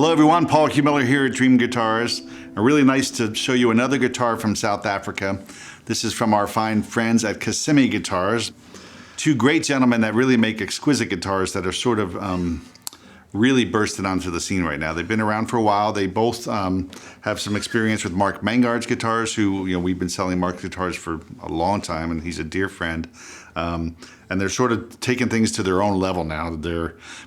Hello everyone, Paul Q. Miller here at Dream Guitars. Really nice to show you another guitar from South Africa. This is from our fine friends at Casimi Guitars. Two great gentlemen that really make exquisite guitars that are sort of really bursting onto the scene right now. They've been around for a while. They both have some experience with Mark Mangard's guitars, who we've been selling Mark's guitars for a long time, and he's a dear friend. And they're sort of taking things to their own level now.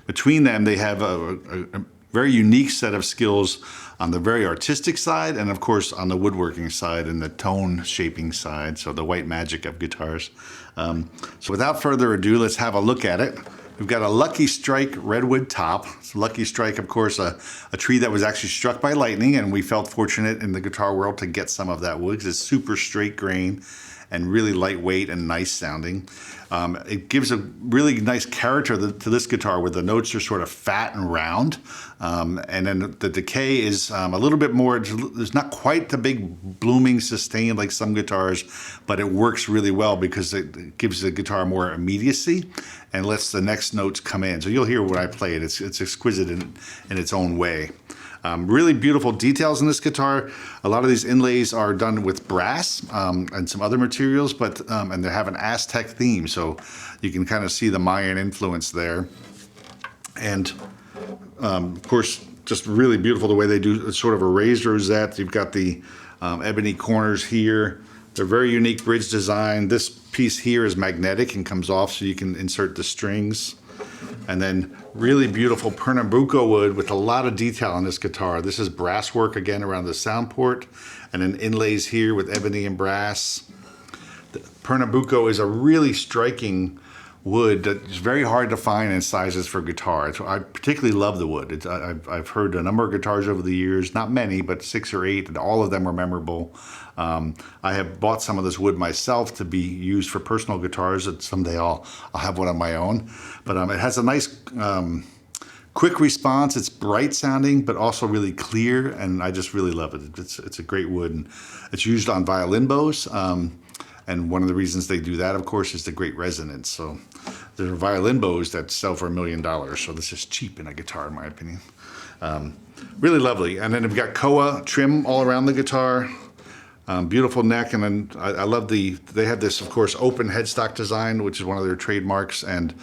Between them, they have a very unique set of skills on the very artistic side, and of course on the woodworking side and the tone shaping side, so the white magic of guitars. So without further ado, let's have a look at it. We've got a Lucky Strike Redwood top. It's Lucky Strike, of course, a tree that was actually struck by lightning, and we felt fortunate in the guitar world to get some of that wood because it's super straight grain and really lightweight and nice sounding. It gives a really nice character to this guitar where the notes are sort of fat and round. And then the decay is a little bit more, there's not quite the big blooming sustain like some guitars, but it works really well because it gives the guitar more immediacy and lets the next notes come in. So you'll hear when I play it, it's exquisite in its own way. Really beautiful details in this guitar. A lot of these inlays are done with brass and some other materials, but and they have an Aztec theme, so you can kind of see the Mayan influence there. And of course, just really beautiful the way they do sort of a raised rosette. You've got the ebony corners here. They're very unique bridge design. This piece here is magnetic and comes off so you can insert the strings. And then really beautiful Pernambuco wood with a lot of detail on this guitar. This is brass work again around the sound port, and then inlays here with ebony and brass. The Pernambuco is a really striking wood that's very hard to find in sizes for guitar. I particularly love the wood. I've heard a number of guitars over the years, not many, but 6 or 8, and all of them were memorable. I have bought some of this wood myself to be used for personal guitars, and someday I'll have one of my own. But it has a nice quick response. It's bright sounding, but also really clear, and I just really love it. It's a great wood, and it's used on violin bows. And one of the reasons they do that, of course, is the great resonance. So there are violin bows that sell for $1 million. So this is cheap in a guitar, in my opinion. Really lovely. And then we've got koa trim all around the guitar. Beautiful neck. And then I love they have this, of course, open headstock design, which is one of their trademarks. And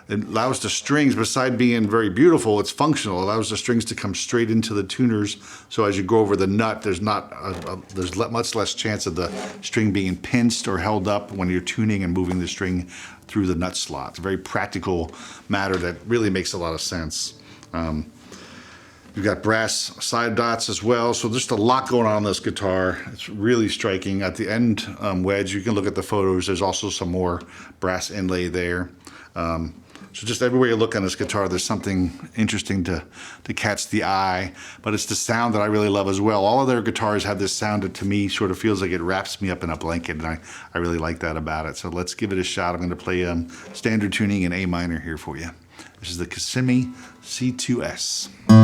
it allows the strings, besides being very beautiful, it's functional. It allows the strings to come straight into the tuners. So as you go over the nut, there's much less chance of the string being pinched or held up when you're tuning and moving the string through the nut slot. It's a very practical matter that really makes a lot of sense. You've got brass side dots as well. So just a lot going on this guitar. It's really striking. At the end wedge, you can look at the photos. There's also some more brass inlay there. So just everywhere you look on this guitar, there's something interesting to catch the eye, but it's the sound that I really love as well. All of their guitars have this sound that to me sort of feels like it wraps me up in a blanket, and I really like that about it. So let's give it a shot. I'm going to play standard tuning in A minor here for you. This is the Casimi C2S.